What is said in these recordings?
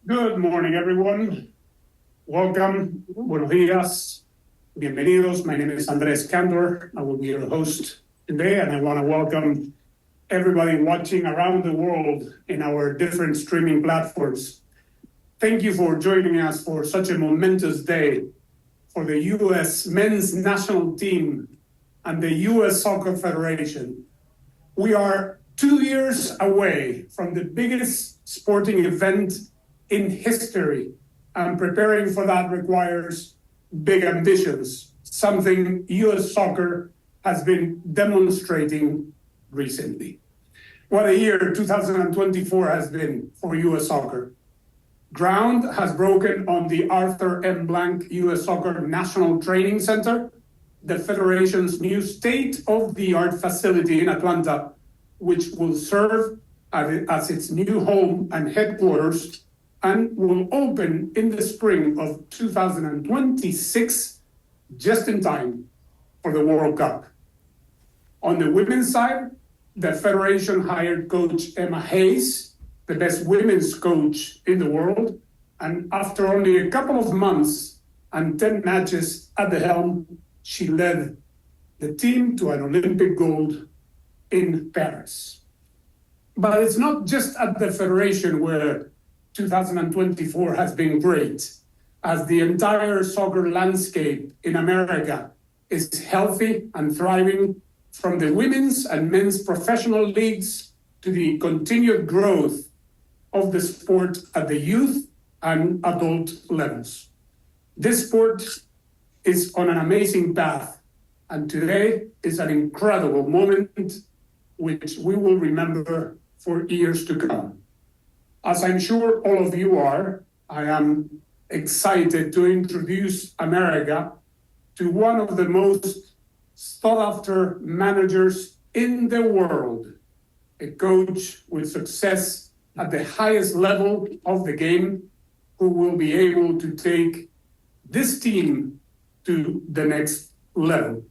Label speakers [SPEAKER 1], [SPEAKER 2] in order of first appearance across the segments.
[SPEAKER 1] Good morning, everyone. Welcome. Buenos días. Bienvenidos. My name is Andres Candor. I will be your host today, and I want to welcome everybody watching around the world in our different streaming platforms. Thank you for joining us for such a momentous day for the U.S. men's national team and the U.S. Soccer Federation. We are 2 years away from the biggest sporting event in history, and preparing for that requires big ambitions, something U.S. soccer has been demonstrating recently. What a year 2024 has been for U.S. soccer. Ground has broken on the Arthur M. Blank U.S. Soccer National Training Center, the Federation's new state-of-the-art facility in Atlanta, which will serve as its new home and headquarters, and will open in the spring of 2026, just in time for the World Cup. On the women's side, the Federation hired Coach Emma Hayes, the best women's coach in the world, and after only a couple of months and 10 matches at the helm, she led the team to an Olympic gold in Paris. But it's not just at the Federation where 2024 has been great, as the entire soccer landscape in America is healthy and thriving, from the women's and men's professional leagues to the continued growth of the sport at the youth and adult levels. This sport is on an amazing path, and today is an incredible moment which we will remember for years to come. As I'm sure all of you are, I am excited to introduce America to one of the most sought-after managers in the world, a coach with success at the highest level of the game, who will be able to take this team to the next level.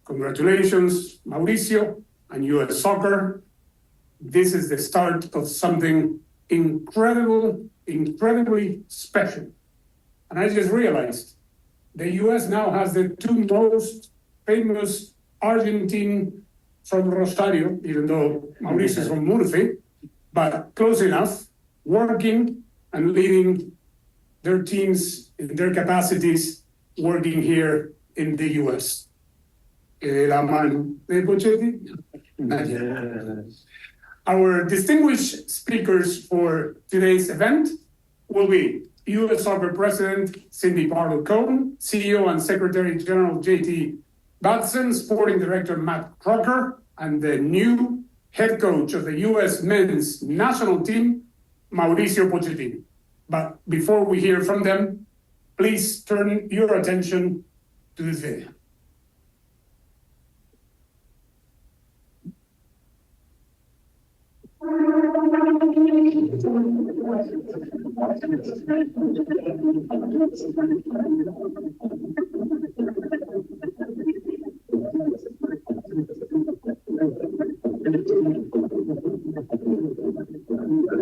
[SPEAKER 1] Congratulations, Mauricio and U.S. Soccer. This is the start of something incredibly special. And I just realized the U.S. now has the two most famous Argentine from Rosario, even though Mauricio is from Murphy, but close enough, working and leading their teams in their capacities, working here in the U.S. La mano de Pochettino. Our distinguished speakers for today's event will be U.S. Soccer President Cindy Parlow-Cone, CEO and Secretary General JT Batson, Sporting Director Matt Crocker, and the new head coach of the U.S. men's national team, Mauricio Pochettino. But before we hear from them, please turn your attention to this video.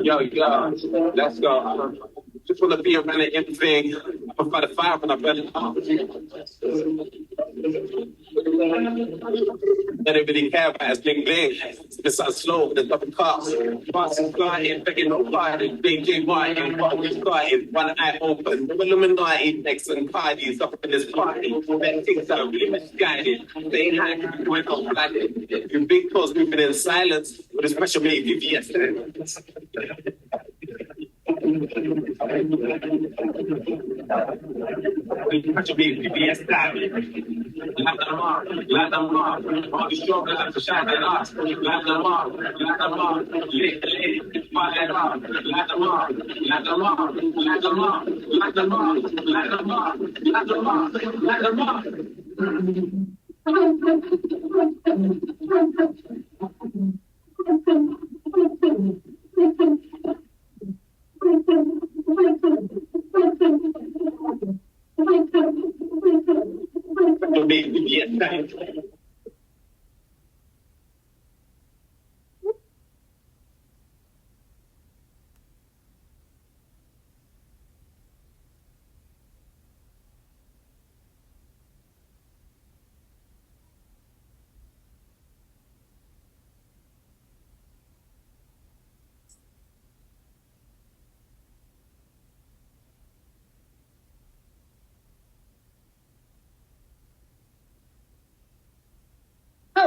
[SPEAKER 2] Yo, let's go. Just want to be around everything. I'm about to fire when I better. I didn't really care about it. Bling bling. It's so slow, there's nothing cost. Boss is flying, begging nobody. Big J White, what we started, one eye open. Illuminati, next and parties up in this party. That things are really misguided. They ain't hiding, going on planet. Your big toes moving in silence with a special made VVS. Special made VVS style. Let them off. All the struggle have to shine that off. Let them off. Lick, fire that off. Let them off.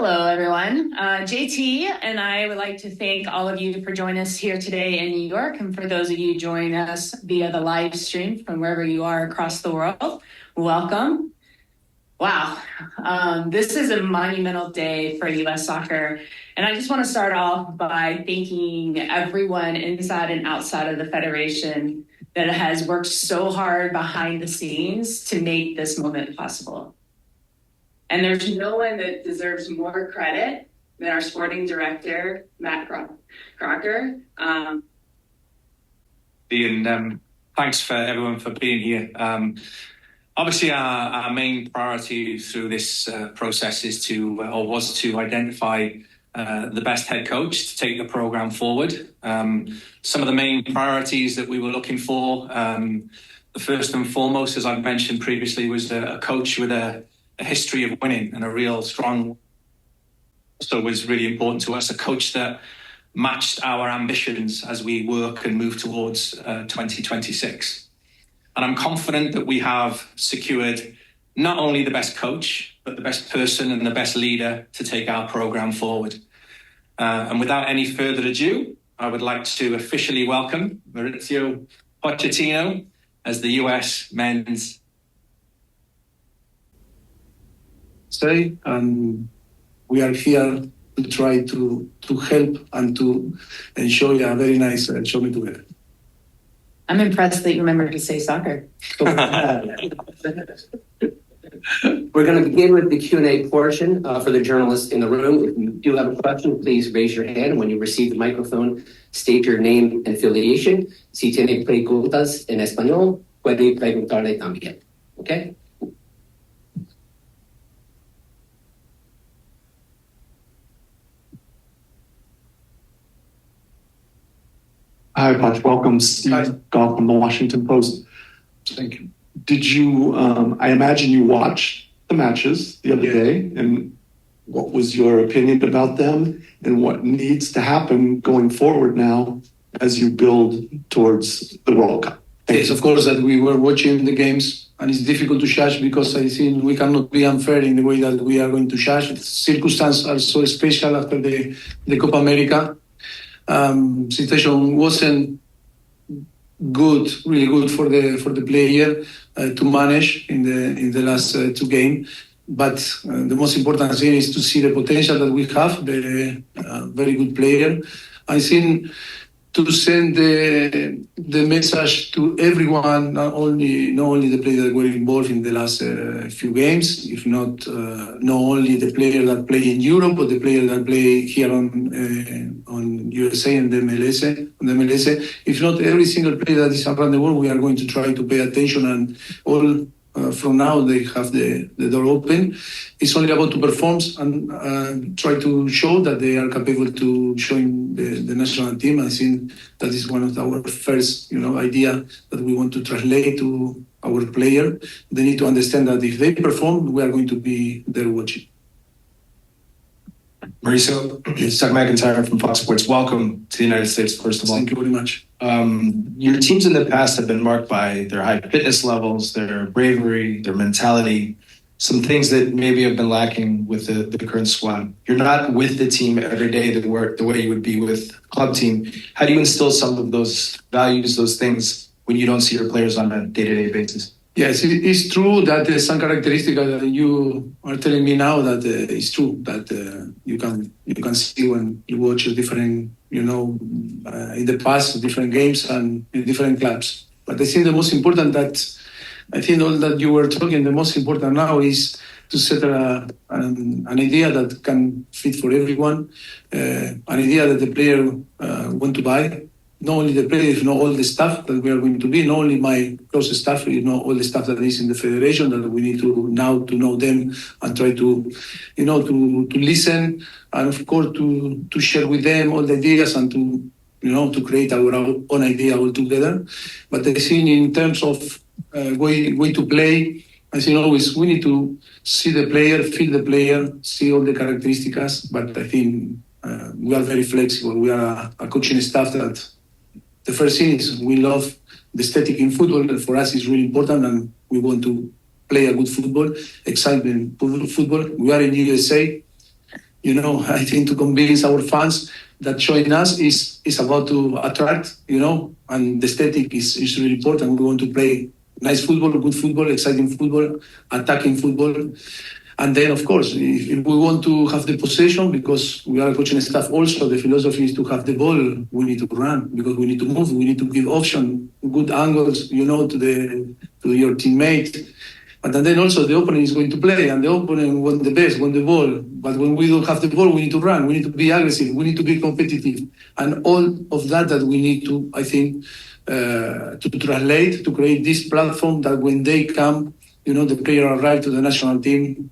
[SPEAKER 3] Hello, everyone. JT and I would like to thank all of you for joining us here today in New York. And for those of you joining us via the live stream from wherever you are across the world, welcome. Wow, this is a monumental day for U.S. soccer. And I just want to start off by thanking everyone inside and outside of the Federation that has worked so hard behind the scenes to make this moment possible. And there's no one that deserves more credit than our sporting director, Matt Crocker.
[SPEAKER 4] Thanks for everyone for being here. Obviously, our main priority through this process was to identify the best head coach to take the program forward. Some of the main priorities that we were looking for, the first and foremost, as I've mentioned previously, was a coach with a history of winning and a real strong. So it was really important to us, a coach that matched our ambitions as we work and move towards 2026. And I'm confident that we have secured not only the best coach, but the best person and the best leader to take our program forward. And without any further ado, I would like to officially welcome Mauricio Pochettino as the US men's.
[SPEAKER 5] And we are here to try to help and to enjoy a very nice journey together.
[SPEAKER 3] I'm impressed that you remembered to say soccer.
[SPEAKER 6] We're going to begin with the Q&A portion for the journalists in the room. If you do have a question, please raise your hand. And when you receive the microphone, state your name and affiliation. Si tiene preguntas en español, puede preguntarle también. Okay?
[SPEAKER 7] Hi, Patch. Welcome. Steve Goff from the Washington Post.
[SPEAKER 5] Thank you.
[SPEAKER 7] Did you, I imagine you watched the matches the other day, and what was your opinion about them and what needs to happen going forward now as you build towards the World Cup?
[SPEAKER 5] Yes, of course, that we were watching the games, and it's difficult to judge because I think we cannot be unfair in the way that we are going to judge. Circumstances are so special after the Copa America. Situation wasn't good, really good for the player to manage in the last two games. But the most important thing is to see the potential that we have, the very good player. I think to send the message to everyone, not only the players that were involved in the last few games, if not only the players that play in Europe, but the players that play here on USA and the MLS. If not every single player that is around the world, we are going to try to pay attention, and all from now they have the door open. It's only about to perform and try to show that they are capable to join the national team. I think that is one of our first, idea that we want to translate to our player. They need to understand that if they perform, we are going to be there watching.
[SPEAKER 8] Mauricio, it's Doug McIntyre from Fox Sports. Welcome to the United States, first of all.
[SPEAKER 5] Thank you very much.
[SPEAKER 8] Your teams in the past have been marked by their high fitness levels, their bravery, their mentality, some things that maybe have been lacking with the current squad. You're not with the team every day the way you would be with a club team. How do you instill some of those values, those things, when you don't see your players on a day-to-day basis?
[SPEAKER 5] Yes, it's true that some characteristics that you are telling me now that it's true that you can see when you watch different, in the past, different games and in different clubs. But I think the most important all that you were talking, the most important now is to set an idea that can fit for everyone, an idea that the player want to buy. Not only the players, all the staff that we are going to be, not only my closest staff, all the staff that is in the federation, that we need to know them and try to listen, and of course to share with them all the ideas and to create our own idea all together. But I think in terms of way to play, I think always we need to see the player, feel the player, see all the characteristics. But I think we are very flexible. We are a coaching staff that. The first thing is we love the aesthetic in football, and for us it's really important, and we want to play a good football, exciting football. We are in USA. I think to convince our fans that showing us is about to attract, and the aesthetic is really important. We want to play nice football, good football, exciting football, attacking football. And then, of course, if we want to have the possession, because we are coaching staff also, the philosophy is to have the ball, we need to run, because we need to move, we need to give option, good angles, to your teammate. But then also the opponent is going to play, and the opponent want the best, want the ball. But when we don't have the ball, we need to run, we need to be aggressive, we need to be competitive. And all of that we need to, I think, to translate, to create this platform that when they come, the player arrive to the national team,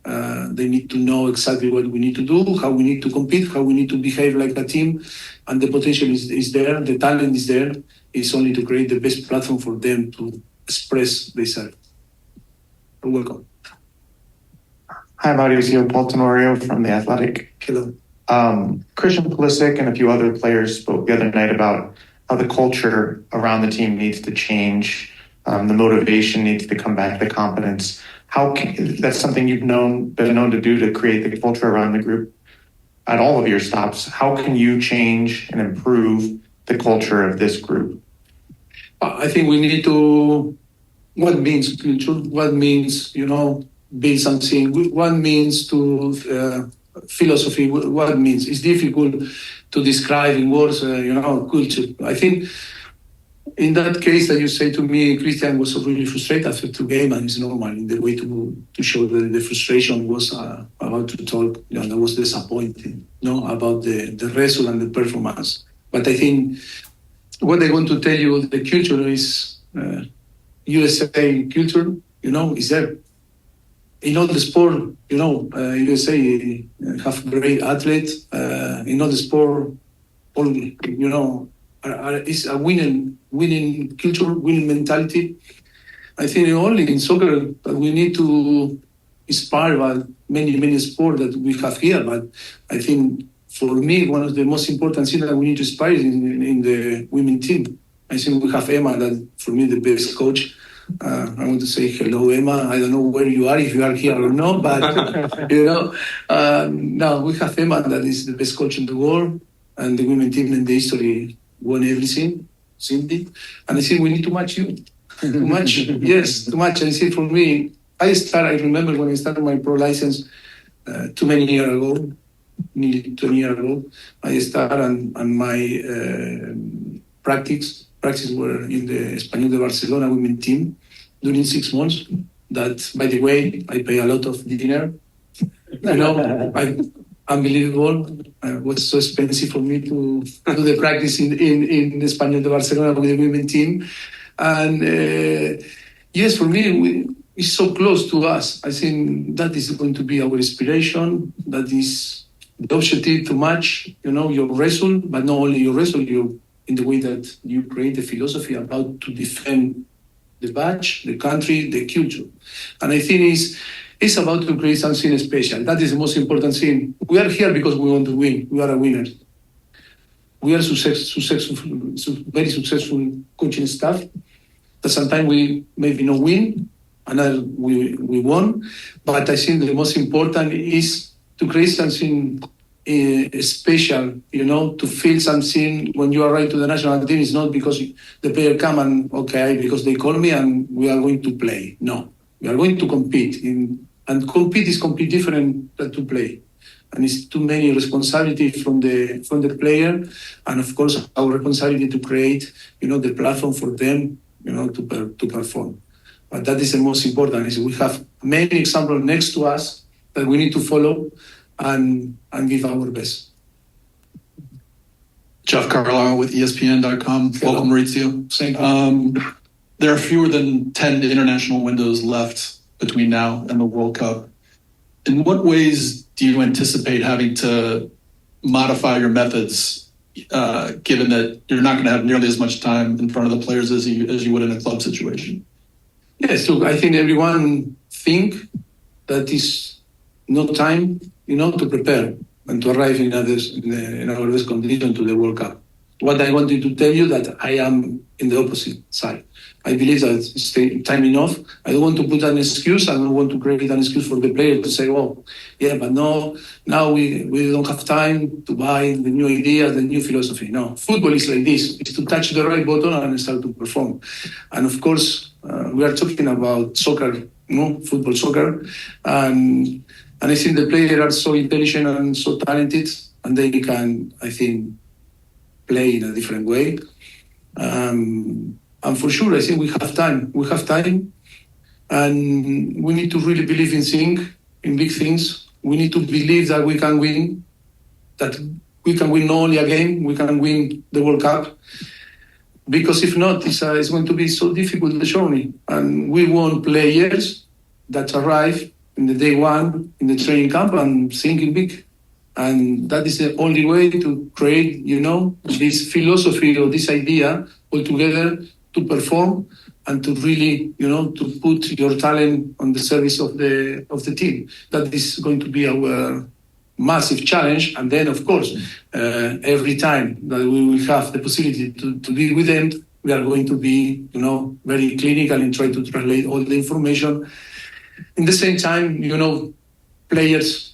[SPEAKER 5] they need to know exactly what we need to do, how we need to compete, how we need to behave like a team. And the potential is there, the talent is there. It's only to create the best platform for them to express themselves. You're welcome.
[SPEAKER 9] Hi, Mauricio Pochettino from The Athletic.
[SPEAKER 5] Hello.
[SPEAKER 9] Christian Pulisic and a few other players spoke the other night about how the culture around the team needs to change. The motivation needs to come back, the confidence. That's something you've been known to do to create the culture around the group at all of your stops. How can you change and improve the culture of this group?
[SPEAKER 5] I think we need to, what means culture, what means, build something, what means to philosophy, what means. It's difficult to describe in words, culture. I think in that case that you say to me, Christian was really frustrated after 2 games, and it's normal in the way to show the frustration was about to talk, that was disappointing, about the result and the performance. But I think what I want to tell you, the culture is USA culture, is there. In all the sport, USA have great athletes. In all the sport, is a winning culture, winning mentality. I think only in soccer that we need to inspire by many sports that we have here. But I think for me, one of the most important things that we need to inspire is in the women team. I think we have Emma, that for me the best coach. I want to say hello, Emma. I don't know where you are, if you are here or not, but now we have Emma, that is the best coach in the world, and the women team in the history won everything, simply. And I think we need to match you. Too much, yes, too much. I say for me, I remember when I started my pro license too many years ago, nearly 20 years ago, I started and my practice were in the Español de Barcelona women team during 6 months. That, by the way, I pay a lot of dinner. Unbelievable. It was so expensive for me to do the practice in Español de Barcelona with the women team. And yes, for me, it's so close to us. I think that is going to be our inspiration. That is the objective to match, your result, but not only your result, in the way that you create the philosophy about to defend the badge, the country, the culture. And I think it's about to create something special. That is the most important thing. We are here because we want to win. We are a winner. We are very successful coaching staff. That sometimes we maybe not win, and we won. But I think the most important is to create something special, to feel something when you arrive to the national team. It's not because the player come and, because they call me and we are going to play. No, we are going to compete. And compete is completely different than to play. And it's too many responsibility from the player. And of course, our responsibility to create, the platform for them, to perform. But that is the most important, is we have many examples next to us that we need to follow and give our best.
[SPEAKER 10] Jeff Carlisle with ESPN.com.
[SPEAKER 5] Hello.
[SPEAKER 10] Welcome, Mauricio.
[SPEAKER 5] Thank you.
[SPEAKER 10] There are fewer than 10 international windows left between now and the World Cup. In what ways do you anticipate having to modify your methods, given that you're not going to have nearly as much time in front of the players as you would in a club situation?
[SPEAKER 5] Yes, look, I think everyone think that is no time, to prepare and to arrive in our best condition to the World Cup. what I wanted to tell you that I am in the opposite side. I believe that it's time enough. I don't want to put an excuse. I don't want to create an excuse for the player to say, "Oh, yeah, but no, now we don't have time to buy the new ideas, the new philosophy." No, football is like this: it's to touch the right button and start to perform. And of course, we are talking about soccer, football, soccer, and I think the players are so intelligent and so talented, and they can, I think, play in a different way. And for sure, I think we have time. We have time, and we need to really believe in big things. We need to believe that we can win, that we can win not only a game, we can win the World Cup. Because if not, it's going to be so difficult, the journey. And we want players that arrive in the day one in the training camp and thinking big. And that is the only way to create, this philosophy or this idea all together to perform and to really, to put your talent on the service of the team. That is going to be our massive challenge. And then, of course, every time that we will have the possibility to be with them, we are going to be, very clinical and try to translate all the information. In the same time, players,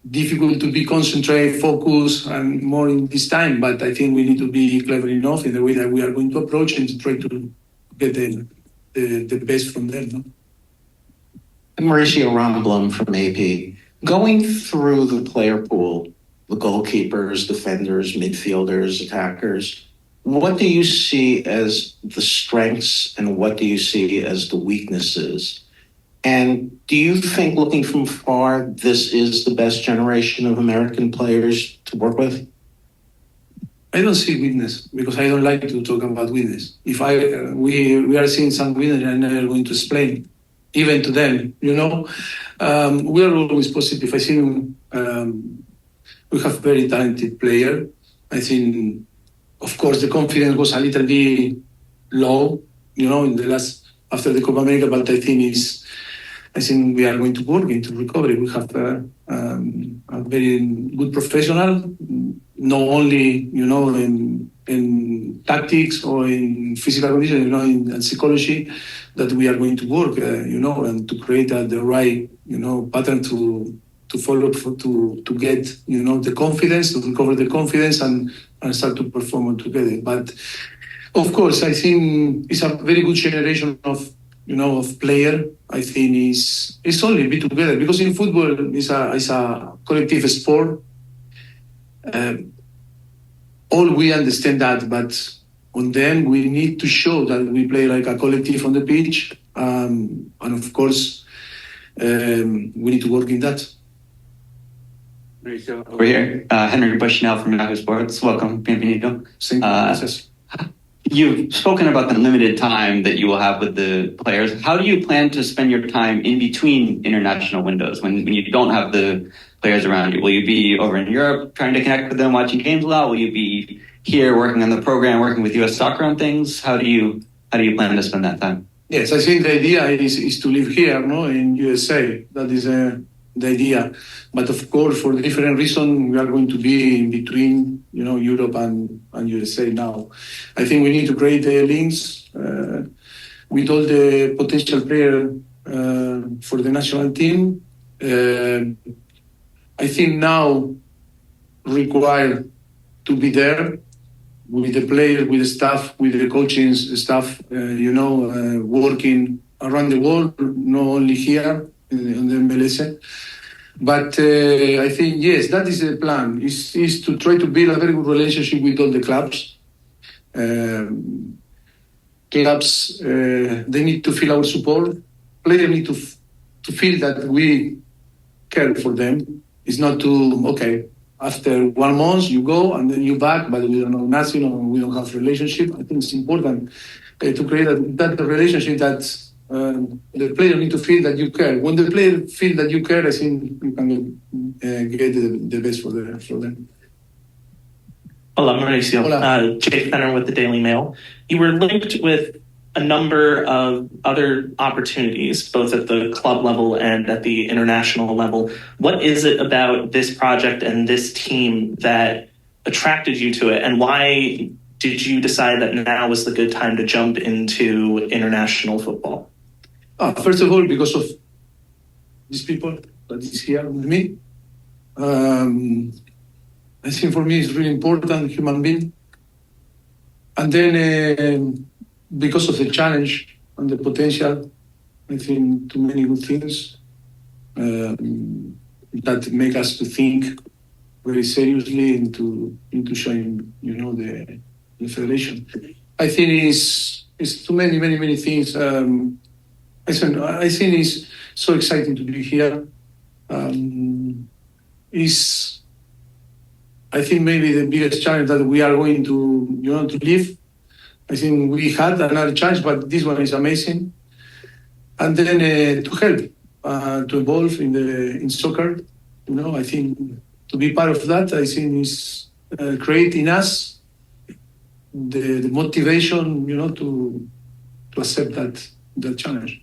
[SPEAKER 5] difficult to be concentrated, focused, and more in this time. But I think we need to be clever enough in the way that we are going to approach and to try to get the best from them. No?
[SPEAKER 11] Mauricio Ramblum from AP. Going through the player pool, the goalkeepers, defenders, midfielders, attackers, what do you see as the strengths and what do you see as the weaknesses? And do you think, looking from far, this is the best generation of American players to work with?
[SPEAKER 5] I don't see weakness because I don't like to talk about weakness. If we are seeing some weakness, I'm never going to explain, even to them. We are always positive. I think we have very talented player. I think, of course, the confidence was a little bit low, in the last after the Copa America. But I think we are going to work into recovery. We have a very good professional, not only in tactics or in physical condition, in psychology, that we are going to work, and to create the right, pattern to follow to get, the confidence, to recover the confidence and start to perform together. But of course, I think it's a very good generation of player. I think it's only be together because in football it's a collective sport. All we understand that, but on them we need to show that we play like a collective on the pitch, and of course we need to work in that.
[SPEAKER 12] Over here, Henry Bushnell from Yahoo Sports. Welcome, bienvenido. You've spoken about the limited time that you will have with the players. How do you plan to spend your time in between international windows when you don't have the players around you? Will you be over in Europe trying to connect with them, watching games a lot? Will you be here working on the program, working with US Soccer on things? How do you plan to spend that time?
[SPEAKER 5] Yes, I think the idea is to live here, in USA. That is the idea. But of course, for different reasons, we are going to be in between, Europe and USA now. I think we need to create the links with all the potential players for the national team. I think now required to be there with the players, with the staff, with the coaching staff, working around the world, not only here on the MLS. But I think, yes, that is the plan, is to try to build a very good relationship with all the clubs. They need to feel our support. Players need to feel that we care for them. It's not after 1 month you go and then you back, but we don't know nothing or we don't have a relationship. I think it's important to create that relationship that the player need to feel that you care. When the player feel that you care, I think you can get the best for them.
[SPEAKER 13] Hola, Mauricio.
[SPEAKER 5] Hola.
[SPEAKER 13] Jay Fenner with the Daily Mail. You were linked with a number of other opportunities, both at the club level and at the international level. What is it about this project and this team that attracted you to it, and why did you decide that now was the good time to jump into international football?
[SPEAKER 5] First of all, because of these people that is here with me. I think for me it's really important, human being. And then because of the challenge and the potential, I think too many good things that make us to think very seriously into showing, the federation. I think it's too many things. I think it's so exciting to be here. I think maybe the biggest challenge that we are going to live. I think we had another challenge, but this one is amazing. And then to help, to evolve in soccer. I think to be part of that, I think is creating us the motivation, to accept that challenge.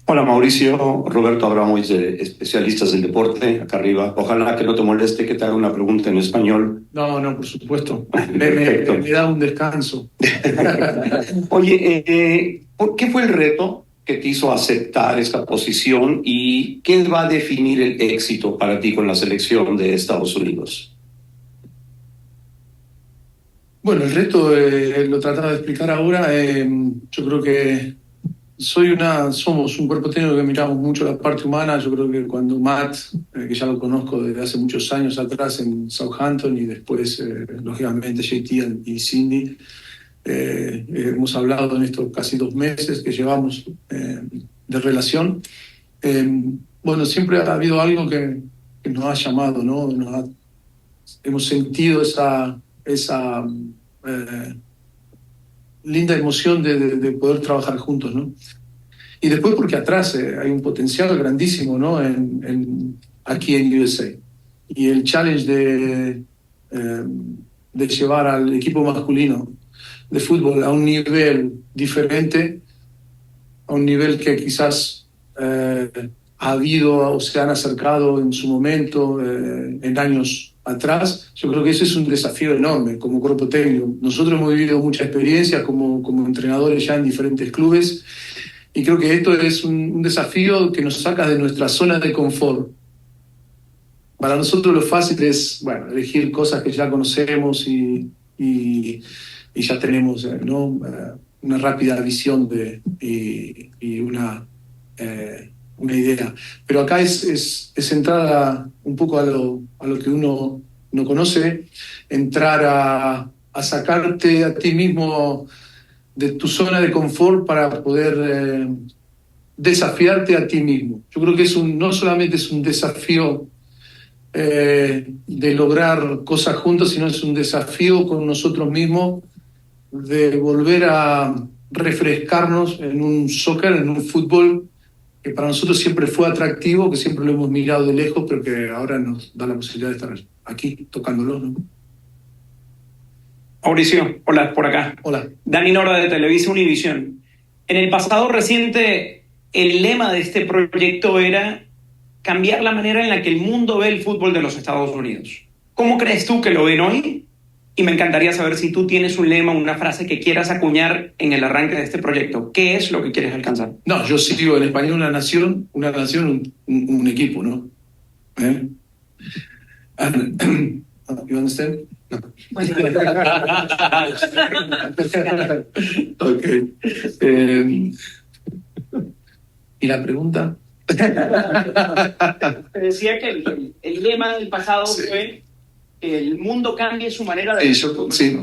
[SPEAKER 14] Hola Mauricio, Roberto Abramovich de Especialistas del Deporte, acá arriba. Ojalá que no te moleste que te haga una pregunta en español.
[SPEAKER 5] No, por supuesto. Me da un descanso.
[SPEAKER 14] Oye, ¿qué fue el reto que te hizo aceptar esta posición y qué va a definir el éxito para ti con la selección de Estados Unidos?
[SPEAKER 5] Bueno, el reto lo trataba de explicar ahora. Yo creo que somos un cuerpo técnico que miramos mucho la parte humana. Yo creo que cuando Matt, que ya lo conozco desde hace muchos años atrás en Southampton y después, lógicamente, JT y Cindy, hemos hablado en estos casi 2 meses que llevamos de relación. Bueno, siempre ha habido algo que nos ha llamado, ¿no? Hemos sentido esa linda emoción de poder trabajar juntos, ¿no? Y después porque atrás hay un potencial grandísimo, ¿no? Aquí en USA. Y el challenge de llevar al equipo masculino de fútbol a un nivel diferente, a un nivel que quizás ha habido o se han acercado en su momento, en años atrás. Yo creo que ese es un desafío enorme como cuerpo técnico. Nosotros hemos vivido mucha experiencia como entrenadores ya en diferentes clubes y creo que esto es un desafío que nos saca de nuestra zona de confort. Para nosotros lo fácil es, elegir cosas que ya conocemos y ya tenemos, ¿no? Una rápida visión y una idea. Pero acá es entrar un poco a lo que uno no conoce, entrar a sacarte a ti mismo de tu zona de confort para poder desafiarte a ti mismo. Yo creo que no solamente es un desafío de lograr cosas juntos, sino es un desafío con nosotros mismos de volver a refrescarnos en un soccer, en un fútbol que para nosotros siempre fue atractivo, que siempre lo hemos mirado de lejos, pero que ahora nos da la posibilidad de estar aquí tocándolo, ¿no?
[SPEAKER 15] Mauricio, hola, por acá.
[SPEAKER 5] Hola.
[SPEAKER 15] Dani Nora de Televisa Univisión. En el pasado reciente, el lema de este proyecto era cambiar la manera en la que el mundo ve el fútbol de los Estados Unidos. ¿Cómo crees tú que lo ven hoy? Y me encantaría saber si tú tienes un lema, una frase que quieras acuñar en el arranque de este proyecto. ¿Qué es lo que quieres alcanzar?
[SPEAKER 5] No, yo sí digo en español una nación, un equipo, ¿no? You understand? No. Okay. ¿Y la pregunta?
[SPEAKER 15] Te decía que el lema del pasado fue que el mundo cambie su manera de ver.
[SPEAKER 5] Sí.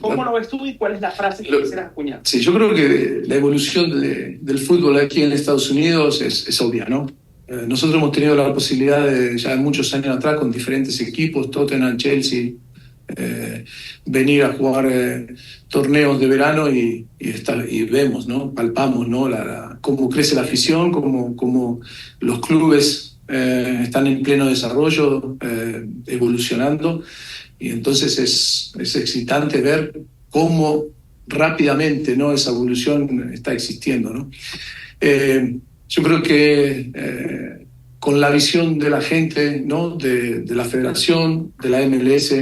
[SPEAKER 15] ¿Cómo lo ves tú y cuál es la frase que quisieras acuñar?
[SPEAKER 5] Sí, yo creo que la evolución del fútbol aquí en Estados Unidos es obvia, ¿no? Nosotros hemos tenido la posibilidad ya muchos años atrás con diferentes equipos, Tottenham, Chelsea, venir a jugar torneos de verano y vemos, ¿no? Palpamos, ¿no? Cómo crece la afición, cómo los clubes están en pleno desarrollo, evolucionando, y entonces es excitante ver cómo rápidamente, ¿no? Esa evolución está existiendo, ¿no? Yo creo que con la visión de la gente, ¿no? De la federación, de la MLS.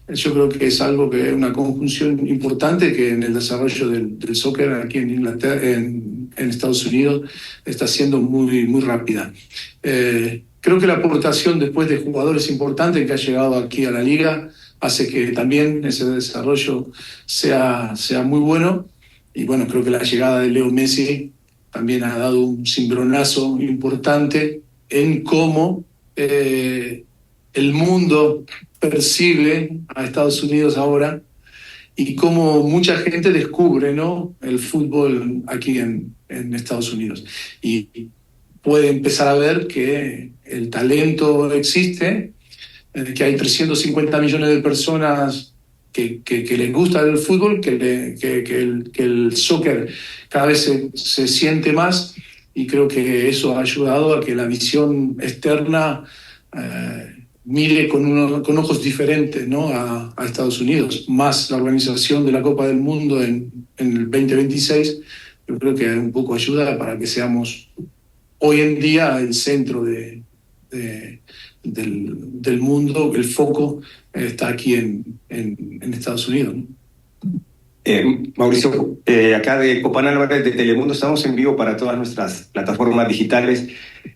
[SPEAKER 5] Yo creo que es algo que es una conjunción importante que en el desarrollo del soccer aquí en Inglaterra, en Estados Unidos, está siendo muy, muy rápida. Creo que la aportación después de jugadores importantes que ha llegado aquí a la liga hace que también ese desarrollo sea muy bueno. Y bueno, creo que la llegada de Leo Messi también ha dado un cimbronazo importante en cómo el mundo percibe a Estados Unidos ahora y cómo mucha gente descubre, ¿no?, el fútbol aquí en Estados Unidos. Y puede empezar a ver que el talento existe, que hay 350 millones de personas que les gusta el fútbol, que el soccer cada vez se siente más, y creo que eso ha ayudado a que la visión externa mire con ojos diferentes, ¿no?, a Estados Unidos. Más la organización de la Copa del Mundo en el 2026, yo creo que un poco ayuda para que seamos hoy en día el centro del mundo. El foco está aquí en Estados Unidos, ¿no?
[SPEAKER 16] Mauricio, acá de Copán Álvarez de Telemundo, estamos en vivo para todas nuestras plataformas digitales.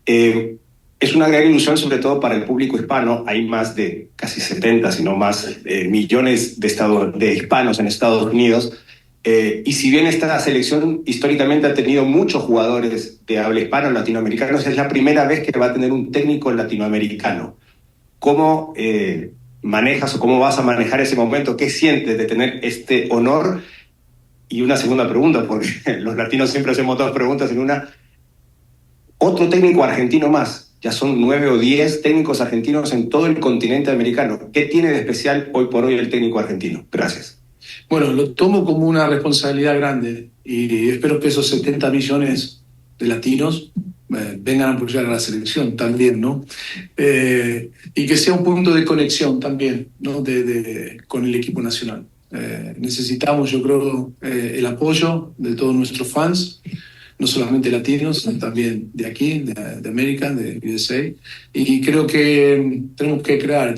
[SPEAKER 16] Es una gran ilusión, sobre todo para el público hispano. Hay más de casi 70, si no más, millones de hispanos en Estados Unidos. Y si bien esta selección históricamente ha tenido muchos jugadores de habla hispana, latinoamericanos, es la primera vez que va a tener un técnico latinoamericano. ¿Cómo manejas o cómo vas a manejar ese momento? ¿Qué sientes de tener este honor? Y una segunda pregunta, porque los latinos siempre hacemos dos preguntas en una. Otro técnico argentino más. Ya son 9 o 10 técnicos argentinos en todo el continente americano. ¿Qué tiene de especial hoy por hoy el técnico argentino? Gracias.
[SPEAKER 5] Bueno, lo tomo como una responsabilidad grande y espero que esos 70 millones de latinos vengan a apoyar a la selección también, ¿no? Y que sea un punto de conexión también, ¿no?, con el equipo nacional. Necesitamos, yo creo, el apoyo de todos nuestros fans, no solamente latinos, sino también de aquí, de América, de USA. Y creo que tenemos que crear.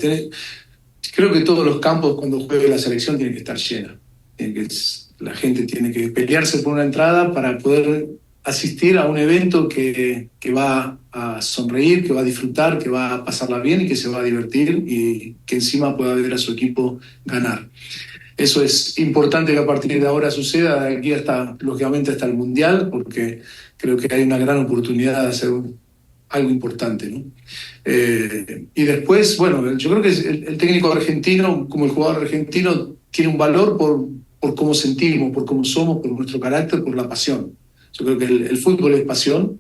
[SPEAKER 5] Creo que todos los campos, cuando juegue la selección, tienen que estar llenos. La gente tiene que pelearse por una entrada para poder asistir a un evento que va a sonreír, que va a disfrutar, que va a pasarla bien y que se va a divertir, y que encima pueda ver a su equipo ganar. Eso es importante que a partir de ahora suceda, de aquí hasta, lógicamente, hasta el Mundial, porque creo que hay una gran oportunidad de hacer algo importante, ¿no? Y después, bueno, yo creo que el técnico argentino, como el jugador argentino, tiene un valor por cómo sentimos, por cómo somos, por nuestro carácter, por la pasión. Yo creo que el fútbol es pasión,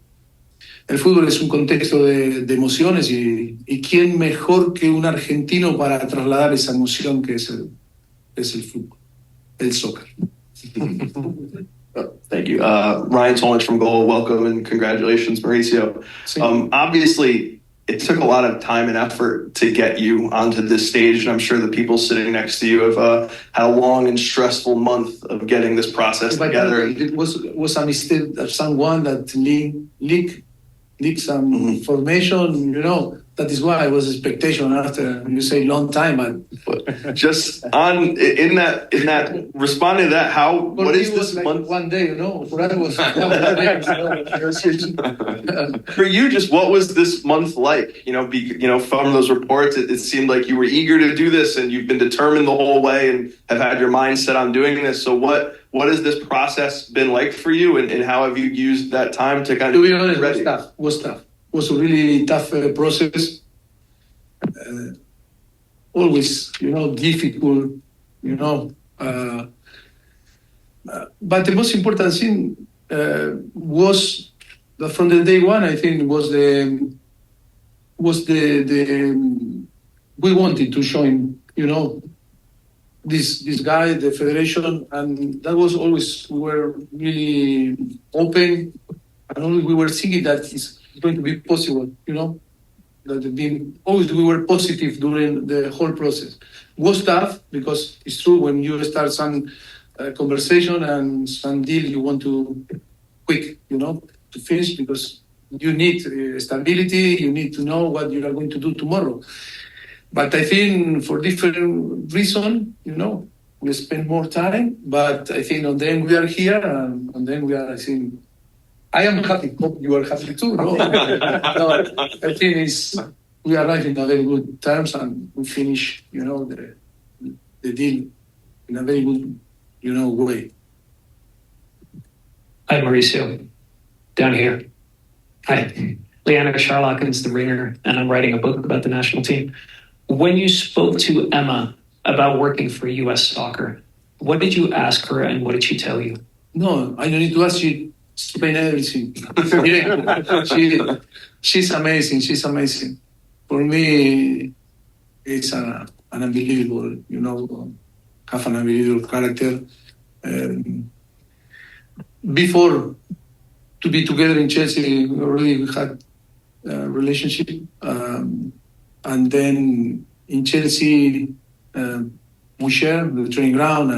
[SPEAKER 5] el fútbol es un contexto de emociones, y quién mejor que un argentino para trasladar esa emoción que es el fútbol, el soccer.
[SPEAKER 17] Thank you. Ryan Tolich from Goal, welcome and congratulations, Mauricio. Obviously, it took a lot of time and effort to get you onto this stage, and I'm sure the people sitting next to you have had a long and stressful month of getting this process together.
[SPEAKER 5] It was a mistake of someone that leaked some information, you know. That is why I was expectation after you say long time.
[SPEAKER 17] But just in that responding to that, what is this
[SPEAKER 5] like
[SPEAKER 17] month?
[SPEAKER 5] One day, you know. For that was
[SPEAKER 17] For you, just what was this month like? From those reports, it seemed like you were eager to do this, and you've been determined the whole way, and have had your mind set on doing this. So what has this process been like for you, and how have you used that time to kind of?
[SPEAKER 5] To be honest, was tough. It was a really tough process. Always, difficult, but the most important thing was that from the day one, I think was the we wanted to join, this guy, the federation, and that was always, we were really open, and always we were thinking that it's going to be possible, that always we were positive during the whole process. It was tough because it's true, when you start some conversation and some deal, you want to quick, to finish, because you need stability. You need to know what you are going to do tomorrow. But I think for different reason, we spend more time. But I think on then we are here, and on then we are. I think I am happy. Hope you are happy too. No, I think we arrive in a very good terms, and we finish, the deal in a very good, way.
[SPEAKER 18] Hi, Mauricio. Down here. Hi. Leanna Sharlock, the ringer, and I'm writing a book about the national team. When you spoke to Emma about working for U.S. Soccer, what did you ask her and what did she tell you?
[SPEAKER 5] No, I don't need to ask you. Explain everything. She's amazing. She's amazing. For me, it's an unbelievable, have an unbelievable character. Before to be together in Chelsea, we already had a relationship. And then in Chelsea, we share the training ground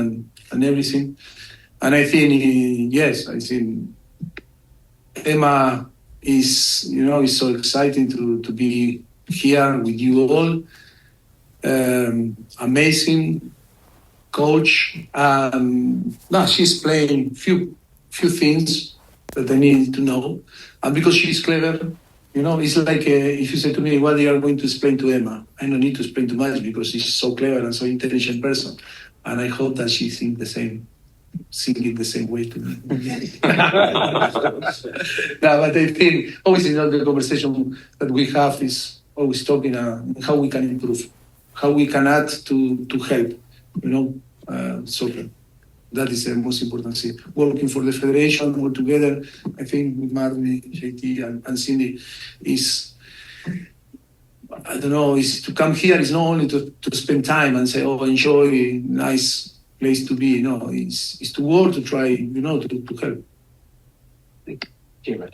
[SPEAKER 5] and everything. And I think, yes, Emma is so exciting to be here with you all. Amazing coach. She's playing few things that I need to know. And because she's clever, it's like if you say to me, what you are going to explain to Emma? I don't need to explain too much because she's so clever and so intelligent person. And I hope that she thinks the same way to me. But I think always the conversation that we have is always talking how we can improve, how we can add to help, soccer. That is the most important thing. Working for the federation all together, I think with Marty, JT, and Cindy is to come here is not only to spend time and say, enjoy, nice place to be. No, it's to work, to try, to help.
[SPEAKER 18] Thank you.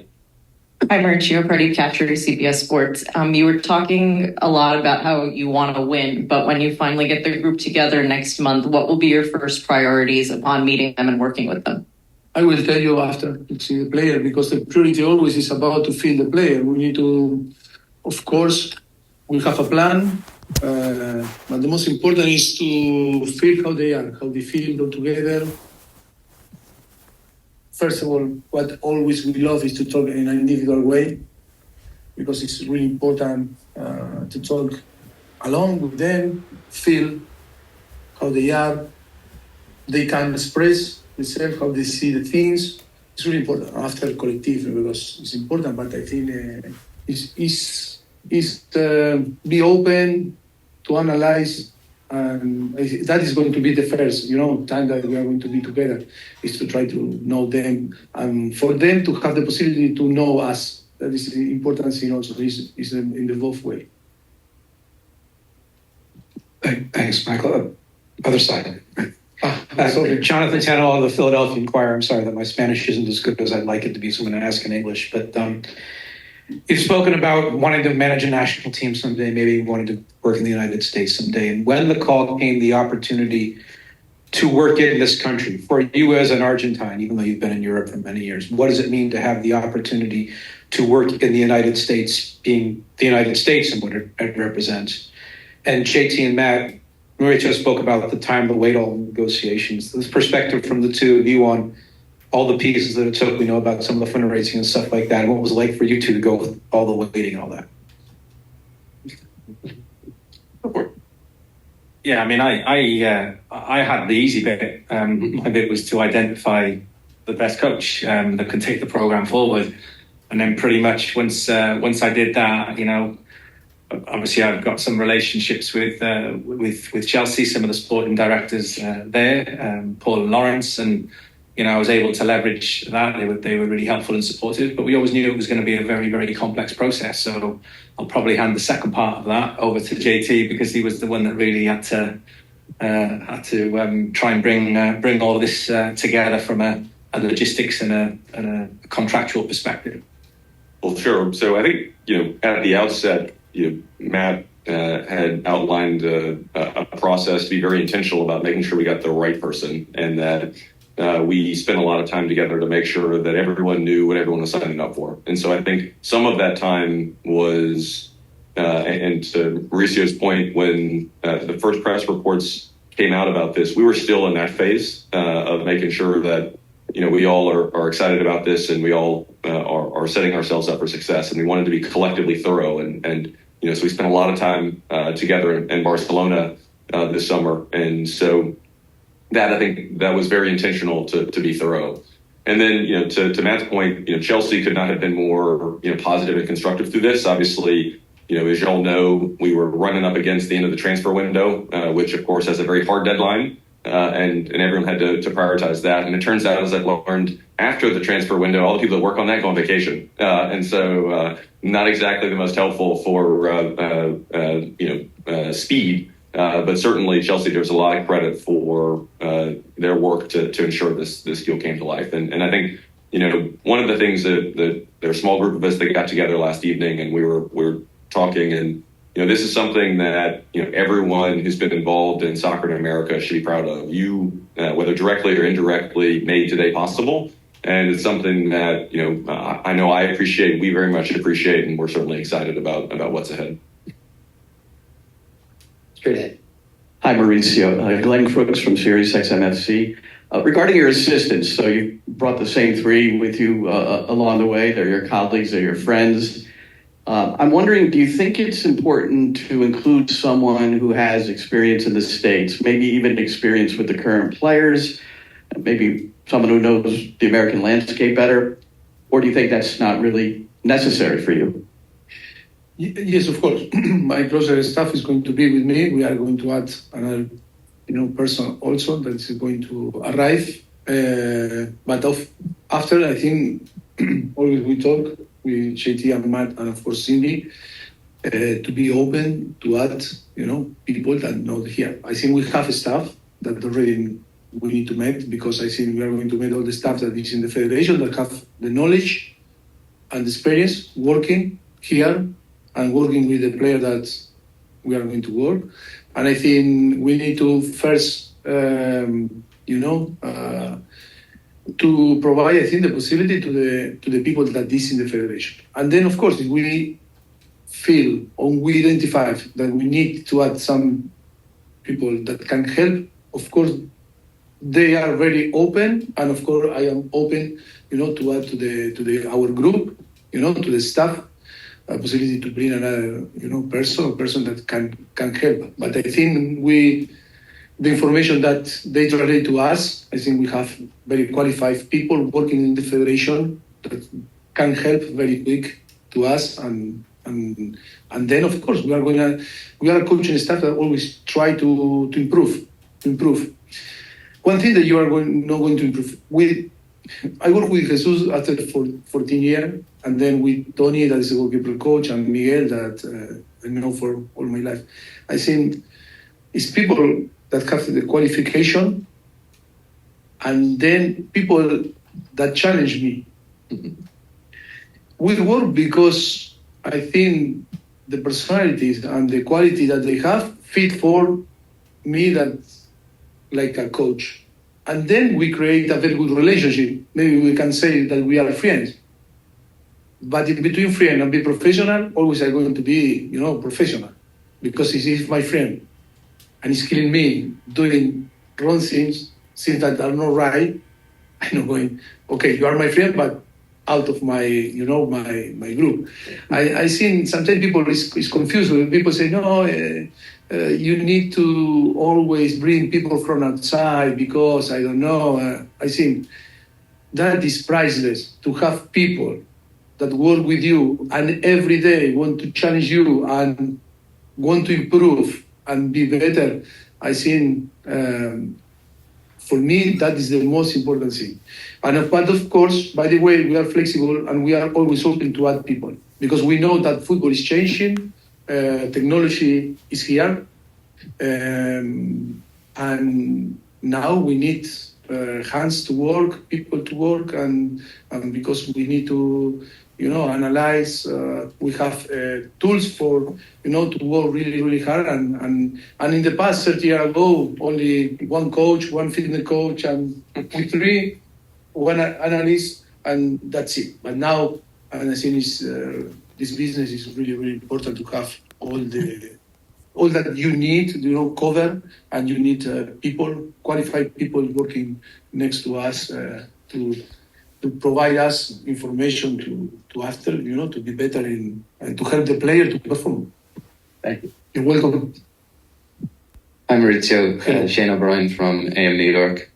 [SPEAKER 19] Hi, Mauricio Pochettino, CBS Sports. You were talking a lot about how you want to win, but when you finally get the group together next month, what will be your first priorities upon meeting them and working with them?
[SPEAKER 5] I will tell you after to see the player, because the priority always is about to feel the player. We need to, of course, we have a plan, but the most important is to feel how they are, how they feel all together. First of all, what always we love is to talk in an individual way, because it's really important to talk along with them, feel how they are. They can express themselves, how they see the things. It's really important after collective, because it's important, but I think is be open to analyze. And that is going to be the first, time that we are going to be together, is to try to know them, and for them to have the possibility to know us. That is the important thing also, is in the both way.
[SPEAKER 20] Thanks, Michael. Other side.
[SPEAKER 5] Sorry.
[SPEAKER 20] Jonathan Tennell of the Philadelphia Inquirer. I'm sorry that my Spanish isn't as good as I'd like it to be, so I'm going to ask in English. But you've spoken about wanting to manage a national team someday, maybe wanting to work in the United States someday. And when the call came, the opportunity to work in this country, for you as an Argentine, even though you've been in Europe for many years, what does it mean to have the opportunity to work in the United States, being the United States and what it represents? And JT and Matt, Mauricio spoke about the time, the weight, all the negotiations. This perspective from the two of you on all the pieces that it took. We know about some of the fundraising and stuff like that. And what was it like for you two to go with all the waiting and all that?
[SPEAKER 4] Yeah, I mean, I had the easy bit. My bit was to identify the best coach that can take the program forward, and then pretty much once I did that, obviously I've got some relationships with Chelsea, some of the sporting directors there, Paul and Lawrence, and I was able to leverage that. They were really helpful and supportive, but we always knew it was going to be a very, very complex process. So I'll probably hand the second part of that over to JT, because he was the one that really had to try and bring all of this together from a logistics and a contractual perspective.
[SPEAKER 21] Well, sure. So I think at the outset, Matt had outlined a process to be very intentional about making sure we got the right person, and that we spent a lot of time together to make sure that everyone knew what everyone was signing up for. And so I think some of that time was, and to Mauricio's point, when the first press reports came out about this, we were still in that phase of making sure that, we all are excited about this, and we all are setting ourselves up for success. And we wanted to be collectively thorough. And so we spent a lot of time together in Barcelona this summer. And so that, I think that was very intentional to be thorough. And then, to Matt's point, Chelsea could not have been more, positive and constructive through this. Obviously, as you all know, we were running up against the end of the transfer window, which of course has a very hard deadline. And everyone had to prioritize that. And it turns out, as I've learned, after the transfer window, all the people that work on that go on vacation. And so not exactly the most helpful for, speed. But certainly Chelsea deserves a lot of credit for their work to ensure this deal came to life. And I think, one of the things that there are a small group of us that got together last evening, and we were talking, and this is something that everyone who's been involved in soccer in America should be proud of. You, whether directly or indirectly, made today possible, and it's something that I know I appreciate. We very much appreciate, and we're certainly excited about what's ahead.
[SPEAKER 6] Straight ahead.
[SPEAKER 1] Hi, Mauricio. Glenn Crooks from Sirius XMFC. Regarding your assistants, so you brought the same three with you along the way. They're your colleagues, they're your friends. I'm wondering, do you think it's important to include someone who has experience in the States, maybe even experience with the current players, maybe someone who knows the American landscape better? Or do you think that's not really necessary for you?
[SPEAKER 5] Yes, of course. My closer staff is going to be with me. We are going to add another, person also that is going to arrive. But after, I think, always we talk with JT and Matt and of course Cindy to be open to add, people that know here. I think we have a staff that already we need to meet, because I think we are going to meet all the staff that is in the federation that have the knowledge and experience working here and working with the player that we are going to work. And I think we need to first, to provide, I think, the possibility to the people that is in the federation. And then, of course, if we feel or we identify that we need to add some people that can help, of course, they are very open. And of course, I am open, to add to our group, to the staff, a possibility to bring another, person that can help. But I think the information that they relate to us, I think we have very qualified people working in the federation that can help very quick to us. And then, of course, we are a coaching staff that always try to improve. One thing that you are not going to improve. I work with Jesus after 14 years, and then with Tony, that is a goalkeeper coach, and Miguel, that I know for all my life. I think it's people that have the qualification, and then people that challenge me. We work because I think the personalities and the quality that they have fit for me that like a coach. And then we create a very good relationship. Maybe we can say that we are friends. But in between friend and be professional, always I'm going to be, professional. Because he's my friend. And he's killing me doing wrong things that are not right. I'm not going, okay, you are my friend, but out of my, my group. I think sometimes people is confused when people say, no, you need to always bring people from outside because I don't know. I think that is priceless, to have people that work with you and every day want to challenge you and want to improve and be better. I think for me, that is the most important thing. But of course, by the way, we are flexible and we are always open to add people because we know that football is changing, technology is here, and now we need hands to work, people to work, and because we need to analyze. We have tools for, to work really, really hard. And in the past, 30 years ago, only one coach, one fitness coach, and with three, one analyst, and that's it. But now, and I think this business is really, really important to have all that you need, cover, and you need qualified people working next to us to provide us information to after, to be better and to help the player to perform.
[SPEAKER 2] Thank you.
[SPEAKER 5] You're welcome.
[SPEAKER 2] I'm Mauricio, Shane O'Brien from AM New York.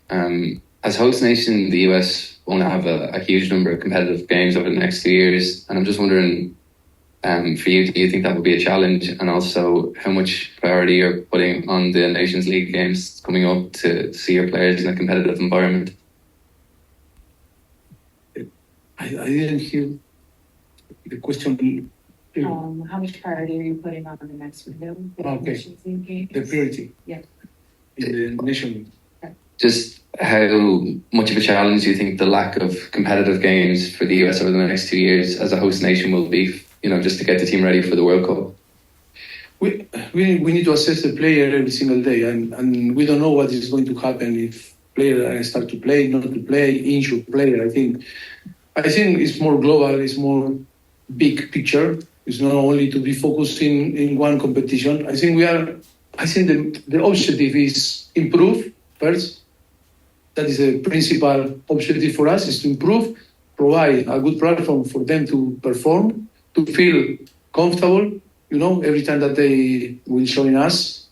[SPEAKER 2] As host nation, the US won't have a huge number of competitive games over the next 2 years, and I'm just wondering, for you, do you think that would be a challenge? And also, how much priority you're putting on the Nations League games coming up to see your players in a competitive environment?
[SPEAKER 5] I didn't hear the question.
[SPEAKER 3] How much priority are you putting on the next window?
[SPEAKER 5] Okay. The priority.
[SPEAKER 3] Yeah.
[SPEAKER 5] In the nation.
[SPEAKER 2] Just how much of a challenge do you think the lack of competitive games for the US over the next 2 years as a host nation will be, just to get the team ready for the World Cup?
[SPEAKER 5] We need to assess the player every single day, and we don't know what is going to happen if players start to play, not to play, injured player. I think it's more global, it's more big picture. It's not only to be focused in one competition. I think the objective is improve first. That is a principal objective for us, is to improve, provide a good platform for them to perform, to feel comfortable, every time that they will join us.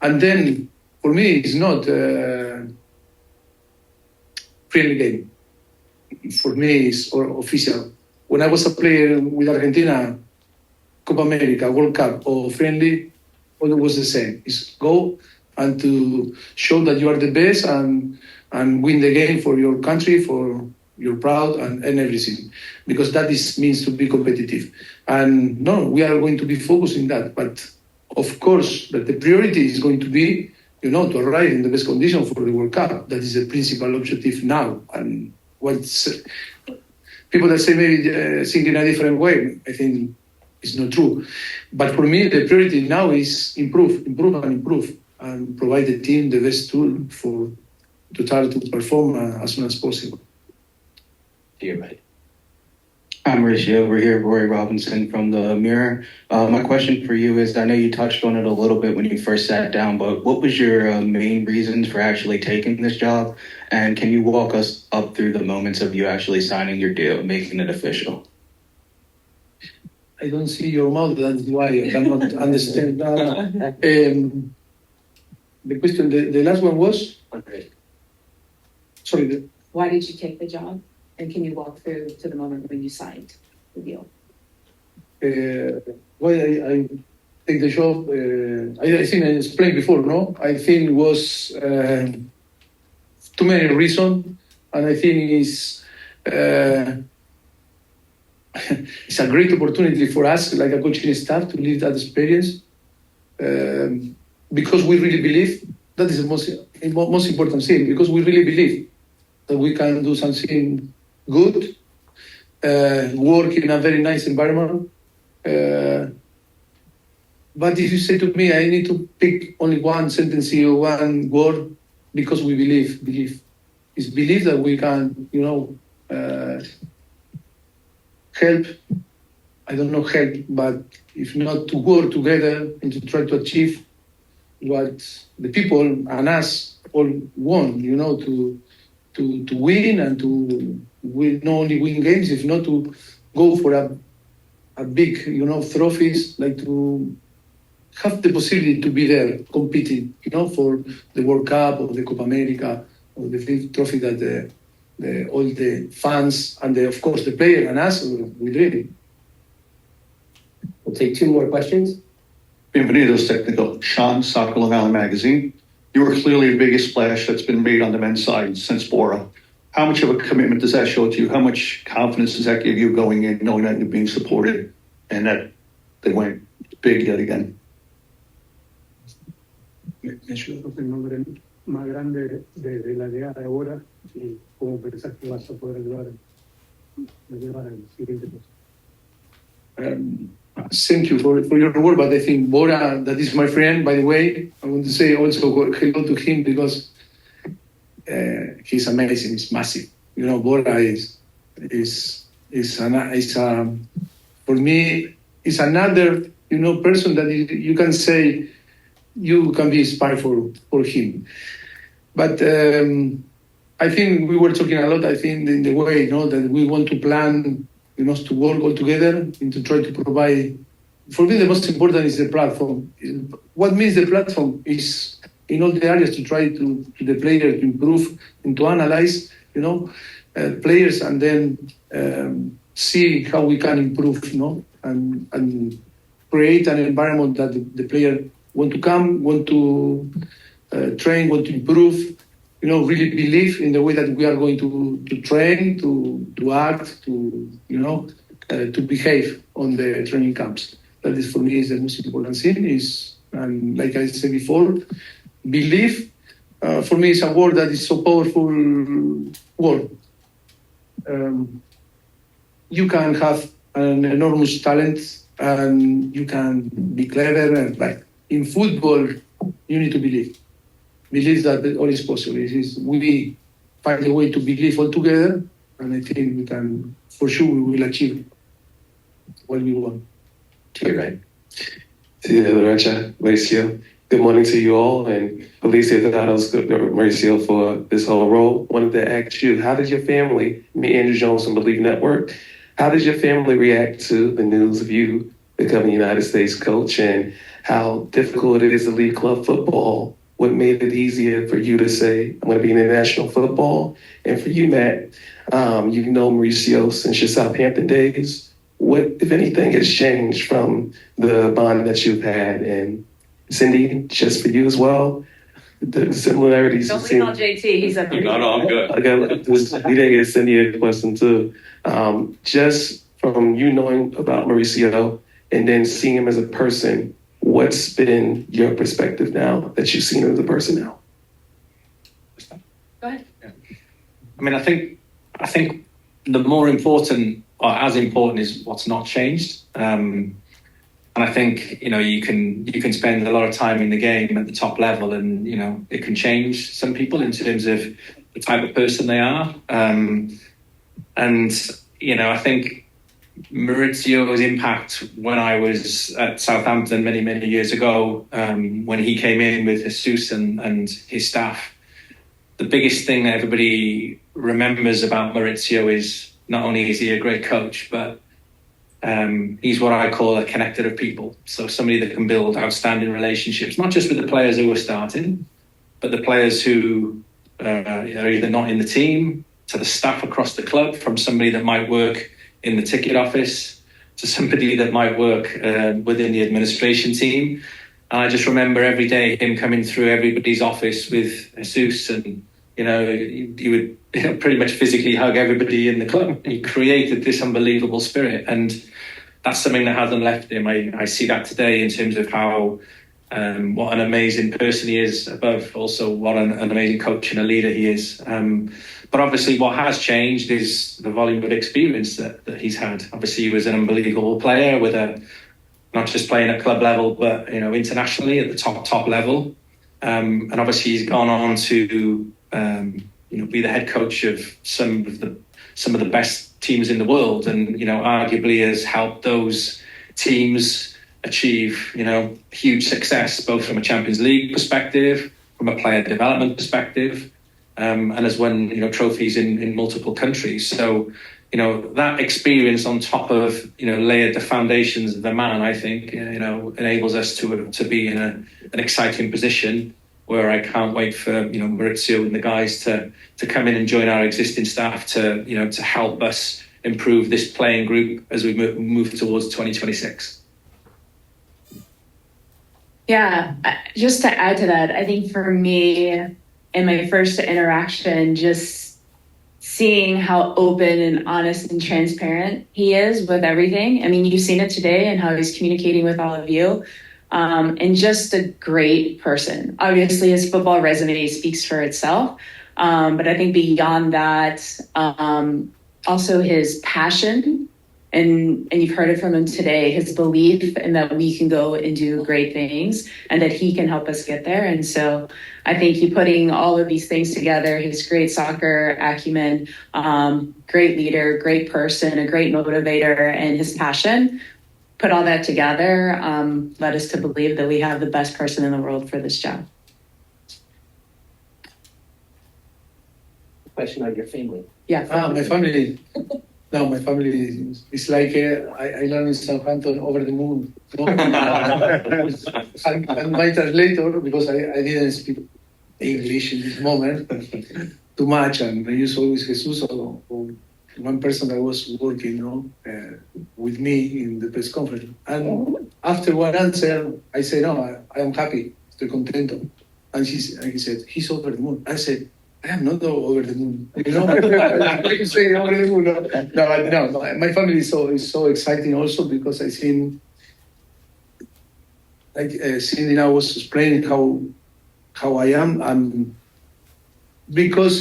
[SPEAKER 5] And then, for me, it's not a friendly game. For me, it's official. When I was a player with Argentina, Copa America, World Cup, or friendly, all it was the same. It's go and to show that you are the best and win the game for your country, for your proud and everything. Because that means to be competitive. And no, we are going to be focusing that. But of course, that the priority is going to be, to arrive in the best condition for the World Cup. That is the principal objective now. And people that say maybe think in a different way, I think it's not true. But for me, the priority now is improve, and provide the team the best tool to try to perform as soon as possible.
[SPEAKER 2] You're right.
[SPEAKER 22] I'm Mauricio. We're here, Rory Robinson from the Mirror. My question for you is, I know you touched on it a little bit when you first sat down, but what was your main reasons for actually taking this job? And can you walk us up through the moments of you actually signing your deal, making it official?
[SPEAKER 5] I don't see your mouth, that's why I cannot understand. The question, the last one was? Sorry.
[SPEAKER 3] Why did you take the job? And can you walk through to the moment when you signed the deal?
[SPEAKER 5] Why I take the job, I think I explained before, no? I think it was too many reasons, and I think it's a great opportunity for us, like a coaching staff, to live that experience, because we really believe that is the most important thing, because we really believe that we can do something good, work in a very nice environment. But if you say to me, I need to pick only one sentence or one word, because we believe. It's believe that we can, help. I don't know help, but if not to work together and to try to achieve what the people and us all want, to win and to win, not only win games, if not to go for a big, trophies, like to have the possibility to be there competing, for the World Cup or the Copa America or the big trophy that all the fans and of course the player and us we dream.
[SPEAKER 6] We'll take two more questions.
[SPEAKER 7] Bienvenidos, Technical. Sean, Soccer Long Island Magazine. You are clearly the biggest splash that's been made on the men's side since Bora. How much of a commitment does that show to you? How much confidence does that give you going in, knowing that you're being supported and that they went big yet again?
[SPEAKER 23] El nombre más grande de la llegada de Bora y cómo pensás que vas a poder ayudar
[SPEAKER 5] Thank you for your word, but I think Bora, that is my friend, by the way, I want to say also hello to him because he's amazing, he's massive. You know, Bora for me, is another, person that you can say you can be inspired for him. But I think we were talking a lot, I think, in the way, that we want to plan, to work all together and to try to provide. For me, the most important is the platform. What means the platform is in all the areas to try to the player to improve and to analyze, players and then see how we can improve, and create an environment that the player want to come, want to train, want to improve, really believe in the way that we are going to train, to act, to behave on the training camps. That is for me is the most important thing is, and like I said before, belief for me is a word that is so powerful word. You can have an enormous talent and you can be clever, but in football, you need to believe. Believe that all is possible. We find a way to believe all together, and I think we can, for sure, we will achieve what we want.
[SPEAKER 8] You're right. Mauricio, good morning to you all, and Felicidades, Mauricio, for this whole role. Wanted to ask you, how did your family, me, Andrew Jones from Believe Network, how did your family react to the news of you becoming United States coach, and how difficult it is to leave club football? What made it easier for you to say, I'm going to be in international football? And for you, Matt, you've known Mauricio since your Southampton days. What, if anything, has changed from the bond that you've had? And Cindy, just for you as well, the similarities.
[SPEAKER 3] Don't lean on JT, he's up here.
[SPEAKER 21] No, I'm good.
[SPEAKER 8] We didn't get Cindy a question too. Just from you knowing about Mauricio and then seeing him as a person, what's been your perspective now that you've seen him as a person now?
[SPEAKER 3] Go ahead.
[SPEAKER 9] I mean, I think the more important, or as important, is what's not changed. And I think you can spend a lot of time in the game at the top level, and it can change some people in terms of the type of person they are. And I think Mauricio's impact when I was at Southampton many years ago, when he came in with Jesus and his staff, the biggest thing that everybody remembers about Mauricio is not only is he a great coach, but he's what I call a connector of people. So somebody that can build outstanding relationships, not just with the players who are starting, but the players who are either not in the team, to the staff across the club, from somebody that might work in the ticket office to somebody that might work within the administration team. And I just remember every day him coming through everybody's office with Jesus, and he would pretty much physically hug everybody in the club. He created this unbelievable spirit, and that's something that hasn't left him. I see that today in terms of how what an amazing person he is, above also what an amazing coach and a leader he is. But obviously what has changed is the volume of experience that he's had. Obviously he was an unbelievable player with not just playing at club level, but internationally at the top level. And obviously he's gone on to be the head coach of some of the best teams in the world, and arguably has helped those teams achieve huge success, both from a Champions League perspective, from a player development perspective, and has won trophies in multiple countries. So that experience on top of layered the foundations of the man, I think enables us to be in an exciting position where I can't wait for Mauricio and the guys to come in and join our existing staff to help us improve this playing group as we move towards 2026.
[SPEAKER 3] Yeah, just to add to that, I think for me, in my first interaction, just seeing how open and honest and transparent he is with everything. I mean, you've seen it today and how he's communicating with all of you. And just a great person. Obviously, his football resume speaks for itself. But I think beyond that, also his passion, and you've heard it from him today, his belief in that we can go and do great things and that he can help us get there. And so I think you putting all of these things together, his great soccer acumen, great leader, great person, a great motivator, and his passion, put all that together, led us to believe that we have the best person in the world for this job.
[SPEAKER 6] Question on your family.
[SPEAKER 3] Yeah.
[SPEAKER 5] My family. No, my family is like I learned in Southampton over the moon. No? and my translator, because I didn't speak English in this moment too much, and I use always Jesus or one person that was working with me in the press conference. And after one answer, I said, no, I am happy, estoy contento. And he said, he's over the moon. I said, I am not over the moon. You know, I say over the moon. No, my family is so exciting also because I think, like Cindy now was explaining how I am, because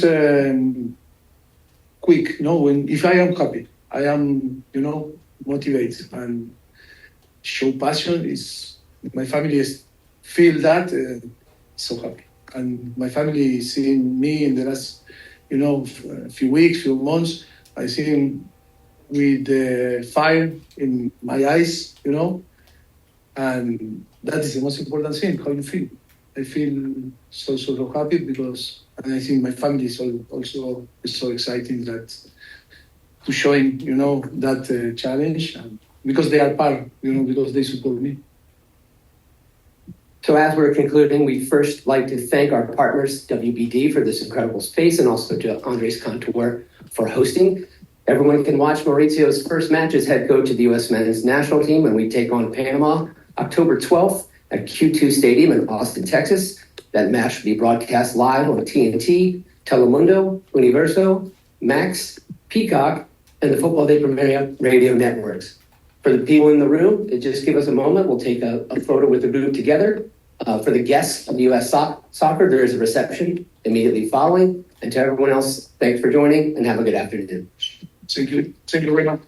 [SPEAKER 5] quick. If I am happy, I am motivated and show passion. My family feel that so happy. And my family seeing me in the last, few weeks, few months, I see him with the fire in my eyes, and that is the most important thing, how you feel. I feel so happy because, and I think my family is also so exciting that to showing, that challenge, and because they are part, because they support me.
[SPEAKER 6] So as we're concluding, we'd first like to thank our partners, WBD, for this incredible space, and also to Andres Cantor for hosting. Everyone can watch Mauricio's first match as head coach of the U.S. men's national team when we take on Panama October 12th at Q2 Stadium in Austin, Texas. That match will be broadcast live on TNT, Telemundo, Universo, Max, Peacock, and the Football Day Premier radio networks. For the people in the room, just give us a moment. We'll take a photo with the group together. For the guests of the U.S. Soccer, there is a reception immediately following. And to everyone else, thanks for joining and have a good afternoon.
[SPEAKER 5] Thank you. Thank you very much.